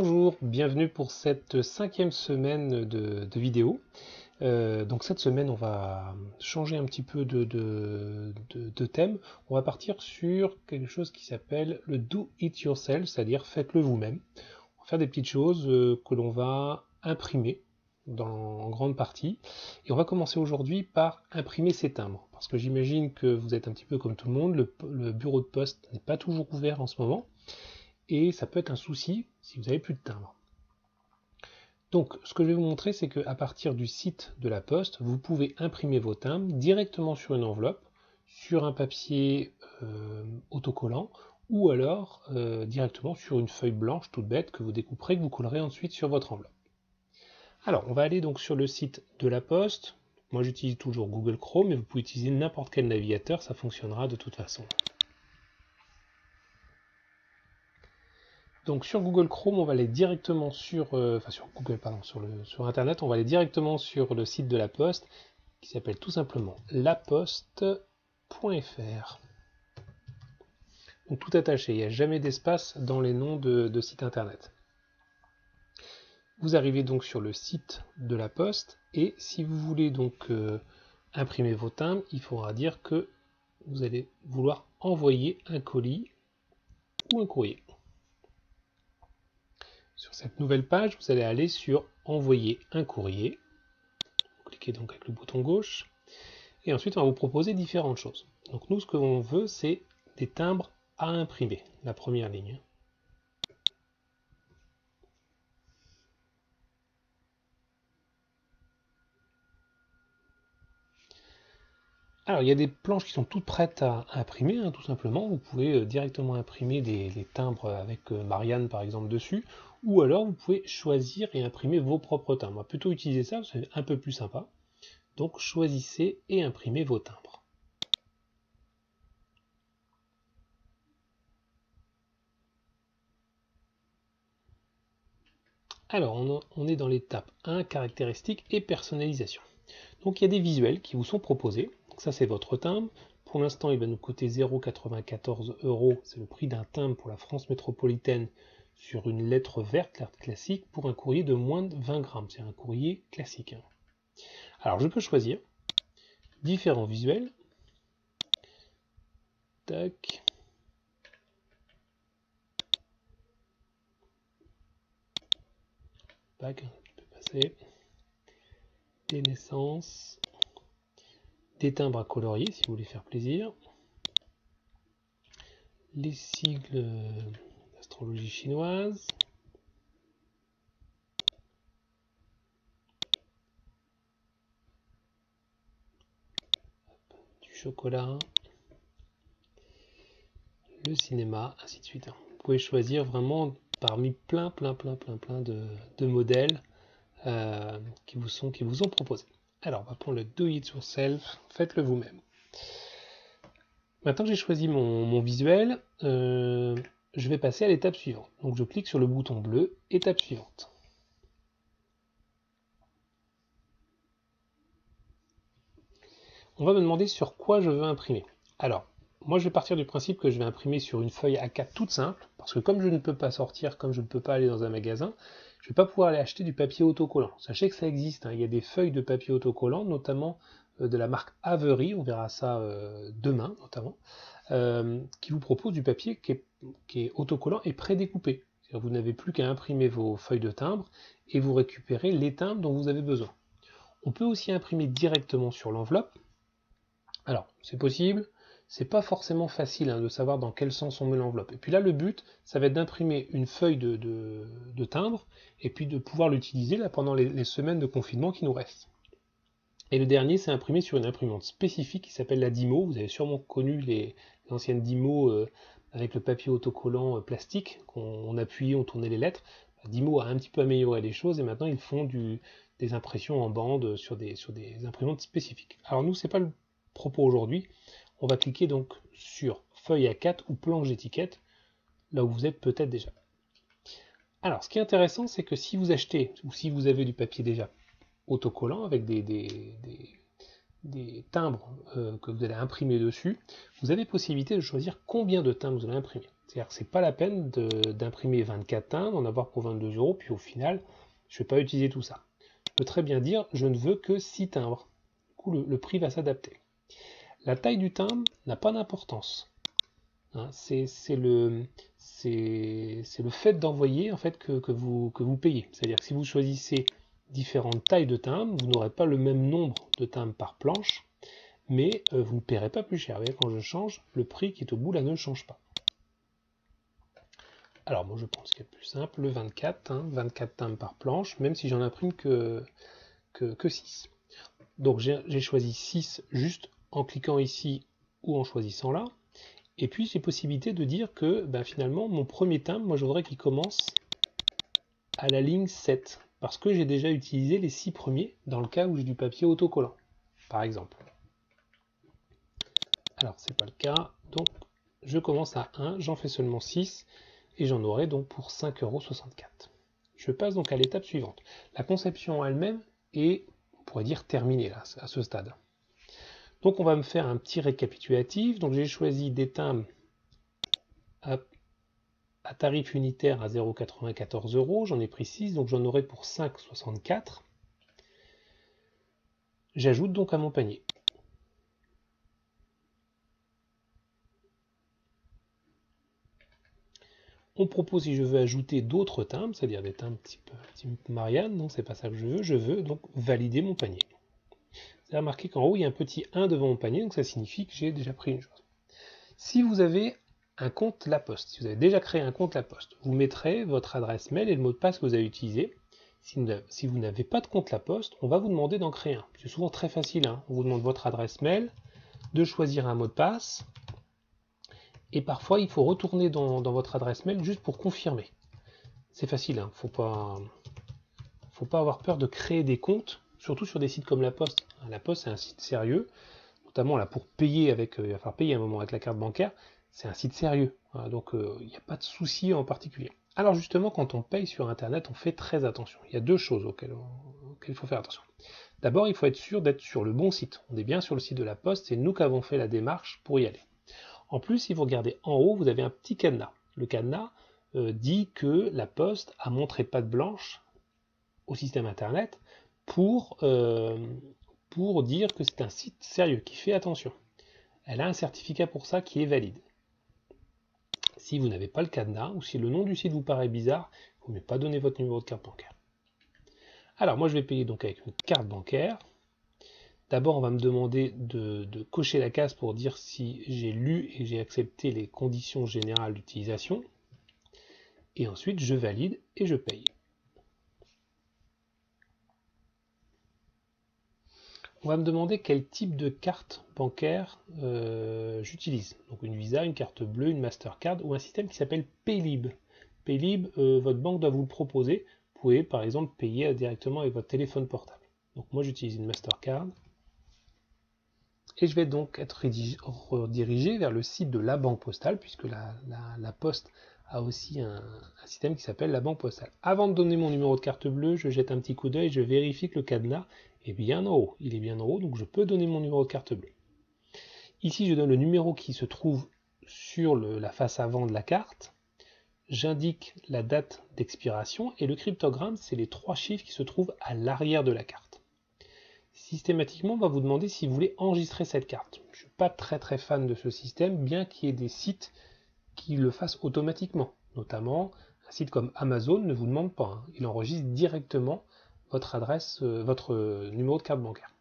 Bonjour, bienvenue pour cette 5e semaine de vidéo. Donc cette semaine, on va changer un petit peu de thème. On va partir sur quelque chose qui s'appelle le do it yourself, c'est-à-dire faites-le vous-même. On va faire des petites choses que l'on va imprimer en grande partie. Et on va commencer aujourd'hui par imprimer ces timbres. Parce que j'imagine que vous êtes un petit peu comme tout le monde, le bureau de poste n'est pas toujours ouvert en ce moment. Et ça peut être un souci si vous n'avez plus de timbre. Donc ce que je vais vous montrer, c'est qu'à partir du site de la Poste, vous pouvez imprimer vos timbres directement sur une enveloppe, sur un papier autocollant, ou alors directement sur une feuille blanche toute bête que vous découperez, que vous collerez ensuite sur votre enveloppe. Alors on va aller donc sur le site de la Poste. Moi j'utilise toujours Google Chrome, mais vous pouvez utiliser n'importe quel navigateur, ça fonctionnera de toute façon. Donc sur Google Chrome, on va aller directement sur Internet, on va aller directement sur le site de la Poste qui s'appelle tout simplement laposte.fr. Donc tout attaché, il n'y a jamais d'espace dans les noms de sites Internet. Vous arrivez donc sur le site de la Poste et si vous voulez donc imprimer vos timbres, il faudra dire que vous allez vouloir envoyer un colis ou un courrier. Sur cette nouvelle page, vous allez aller sur envoyer un courrier. Vous cliquez donc avec le bouton gauche. Et ensuite, on va vous proposer différentes choses. Donc nous, ce que l'on veut, c'est des timbres à imprimer, la première ligne. Alors, il y a des planches qui sont toutes prêtes à imprimer, hein, tout simplement. Vous pouvez directement imprimer des timbres avec Marianne, par exemple, dessus. Ou alors, vous pouvez choisir et imprimer vos propres timbres. On va plutôt utiliser ça, c'est un peu plus sympa. Donc, choisissez et imprimez vos timbres. Alors, on est dans l'étape 1, caractéristiques et personnalisation. Donc, il y a des visuels qui vous sont proposés. Donc, ça, c'est votre timbre. Pour l'instant, il va nous coûter 0,94 €. C'est le prix d'un timbre pour la France métropolitaine sur une lettre verte, lettre classique, pour un courrier de moins de 20 grammes. C'est un courrier classique. Alors, je peux choisir différents visuels. Tac. Tac, je peux passer. Des naissances. Des timbres à colorier, si vous voulez faire plaisir. Les sigles d'astrologie chinoise. Du chocolat. Le cinéma, ainsi de suite. Vous pouvez choisir vraiment parmi plein de modèles qui vous sont proposés. Alors, on va prendre le do it yourself, faites-le vous-même. Maintenant que j'ai choisi mon visuel, je vais passer à l'étape suivante. Donc je clique sur le bouton bleu, étape suivante. On va me demander sur quoi je veux imprimer. Alors, moi je vais partir du principe que je vais imprimer sur une feuille A4 toute simple, parce que comme je ne peux pas sortir, comme je ne peux pas aller dans un magasin, je ne vais pas pouvoir aller acheter du papier autocollant. Sachez que ça existe, hein. Il y a des feuilles de papier autocollant, notamment de la marque Avery, on verra ça demain notamment, qui vous propose du papier qui est autocollant et prédécoupé. Vous n'avez plus qu'à imprimer vos feuilles de timbre et vous récupérez les timbres dont vous avez besoin. On peut aussi imprimer directement sur l'enveloppe. Alors, c'est possible, c'est pas forcément facile de savoir dans quel sens on met l'enveloppe. Et puis là, le but, ça va être d'imprimer une feuille de timbre et puis de pouvoir l'utiliser là pendant les semaines de confinement qui nous restent. Et le dernier, c'est imprimé sur une imprimante spécifique qui s'appelle la Dymo. Vous avez sûrement connu les anciennes Dymo avec le papier autocollant plastique qu'on appuyait, on tournait les lettres. La Dymo a un petit peu amélioré les choses et maintenant ils font des impressions en bande sur des imprimantes spécifiques. Alors nous, c'est pas le propos aujourd'hui. On va cliquer donc sur feuille A4 ou planche d'étiquette, là où vous êtes peut-être déjà. Alors, ce qui est intéressant, c'est que si vous achetez ou si vous avez du papier déjà autocollant avec des timbres que vous allez imprimer dessus, vous avez possibilité de choisir combien de timbres vous allez imprimer. C'est-à-dire que c'est pas la peine d'imprimer 24 timbres, d'en avoir pour 22 euros, puis au final, je ne vais pas utiliser tout ça. Je peux très bien dire, je ne veux que 6 timbres. Du coup, le prix va s'adapter. La taille du timbre n'a pas d'importance. Hein, c'est le fait d'envoyer en fait, que vous payez. C'est-à-dire que si vous choisissez différentes tailles de timbres, vous n'aurez pas le même nombre de timbres par planche, mais vous ne paierez pas plus cher. Vous voyez, quand je change, le prix qui est au bout là ne change pas. Alors moi je pense qu'il y a plus simple, le 24, 24 timbres par planche, même si j'en imprime que 6. Donc j'ai choisi 6 juste en cliquant ici ou en choisissant là. Et puis j'ai possibilité de dire que finalement mon premier timbre, moi je voudrais qu'il commence à la ligne 7, parce que j'ai déjà utilisé les 6 premiers dans le cas où j'ai du papier autocollant, par exemple. Alors c'est pas le cas, donc je commence à 1, j'en fais seulement 6, et j'en aurai donc pour 5,64 €. Je passe donc à l'étape suivante. La conception elle-même est, on pourrait dire, terminée là, à ce stade. Donc on va me faire un petit récapitulatif. Donc j'ai choisi des timbres à tarif unitaire à 0,94 €. J'en ai pris 6, donc j'en aurai pour 5,64 €. J'ajoute donc à mon panier. On propose si je veux ajouter d'autres timbres, c'est-à-dire des timbres type Marianne, non, c'est pas ça que je veux donc valider mon panier. Vous avez remarqué qu'en haut il y a un petit 1 devant mon panier, donc ça signifie que j'ai déjà pris une chose. Si vous avez un compte La Poste, si vous avez déjà créé un compte La Poste, vous mettrez votre adresse mail et le mot de passe que vous avez utilisé. Si vous n'avez pas de compte La Poste, on va vous demander d'en créer un. C'est souvent très facile, hein. On vous demande votre adresse mail, de choisir un mot de passe, et parfois il faut retourner dans votre adresse mail juste pour confirmer. C'est facile, hein. Faut pas avoir peur de créer des comptes, surtout sur des sites comme La Poste. La Poste, c'est un site sérieux, notamment là pour payer avec, il va falloir payer un moment avec la carte bancaire, c'est un site sérieux, hein, donc il n'y a pas de souci en particulier. Alors justement, quand on paye sur Internet, on fait très attention. Il y a deux choses auxquelles il faut faire attention. D'abord, il faut être sûr d'être sur le bon site. On est bien sur le site de La Poste, c'est nous qui avons fait la démarche pour y aller. En plus, si vous regardez en haut, vous avez un petit cadenas. Le cadenas dit que La Poste a montré patte blanche au système Internet pour dire que c'est un site sérieux, qui fait attention. Elle a un certificat pour ça qui est valide. Si vous n'avez pas le cadenas, ou si le nom du site vous paraît bizarre, il ne faut mieux pas donner votre numéro de carte bancaire. Alors moi je vais payer donc avec une carte bancaire. D'abord on va me demander de cocher la case pour dire si j'ai lu et j'ai accepté les conditions générales d'utilisation. Et ensuite je valide et je paye. On va me demander quel type de carte bancaire j'utilise. Donc une Visa, une carte bleue, une Mastercard ou un système qui s'appelle Paylib. Paylib, votre banque doit vous le proposer. Vous pouvez par exemple payer directement avec votre téléphone portable. Donc moi j'utilise une Mastercard. Et je vais donc être redirigé vers le site de la banque postale, puisque la Poste a aussi un système qui s'appelle la banque postale. Avant de donner mon numéro de carte bleue, je jette un petit coup d'œil, je vérifie que le cadenas est bien en haut. Il est bien en haut, donc je peux donner mon numéro de carte bleue. Ici, je donne le numéro qui se trouve sur la face avant de la carte. J'indique la date d'expiration et le cryptogramme, c'est les 3 chiffres qui se trouvent à l'arrière de la carte. Systématiquement, on va vous demander si vous voulez enregistrer cette carte. Je ne suis pas très fan de ce système, bien qu'il y ait des sites qui le fassent automatiquement. Notamment, un site comme Amazon ne vous demande pas, hein. Il enregistre directement votre adresse, votre numéro de carte bancaire.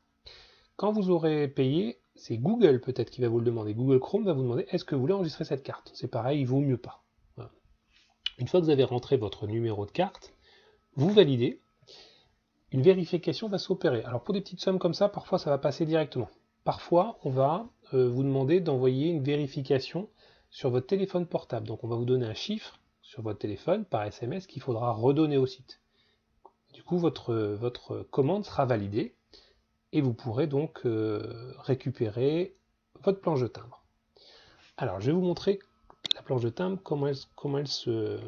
Quand vous aurez payé, c'est Google peut-être qui va vous le demander. Google Chrome va vous demander est-ce que vous voulez enregistrer cette carte. C'est pareil, il vaut mieux pas. Voilà. Une fois que vous avez rentré votre numéro de carte, vous validez. Une vérification va s'opérer. Alors pour des petites sommes comme ça, parfois ça va passer directement. Parfois, on va vous demander d'envoyer une vérification sur votre téléphone portable. Donc on va vous donner un chiffre sur votre téléphone par SMS qu'il faudra redonner au site. Du coup, votre commande sera validée et vous pourrez donc récupérer votre planche de timbre. Alors je vais vous montrer la planche de timbre, comment elle se...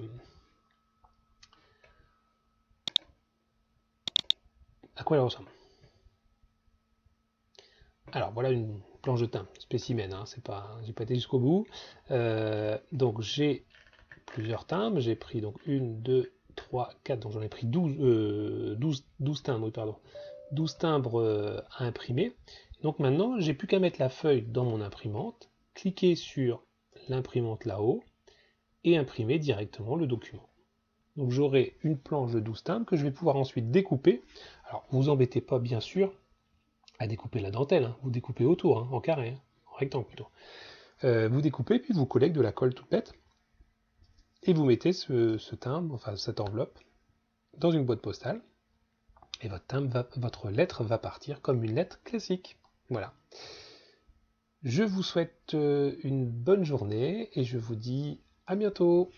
à quoi elle ressemble. Alors voilà une planche de timbre, spécimen, hein, c'est pas, j'ai pas été jusqu'au bout. Donc j'ai plusieurs timbres, j'ai pris donc 1, 2, 3, 4, donc j'en ai pris 12 timbres, oui, pardon. 12 timbres à imprimer. Donc maintenant, j'ai plus qu'à mettre la feuille dans mon imprimante, cliquer sur l'imprimante là-haut et imprimer directement le document. Donc j'aurai une planche de 12 timbres que je vais pouvoir ensuite découper. Alors vous embêtez pas bien sûr à découper la dentelle, hein. Vous découpez autour, hein, en carré, hein, en rectangle plutôt. Vous découpez puis vous collez avec de la colle toute bête et vous mettez ce timbre, enfin cette enveloppe, dans une boîte postale et votre lettre va partir comme une lettre classique. Voilà. Je vous souhaite une bonne journée et je vous dis à bientôt.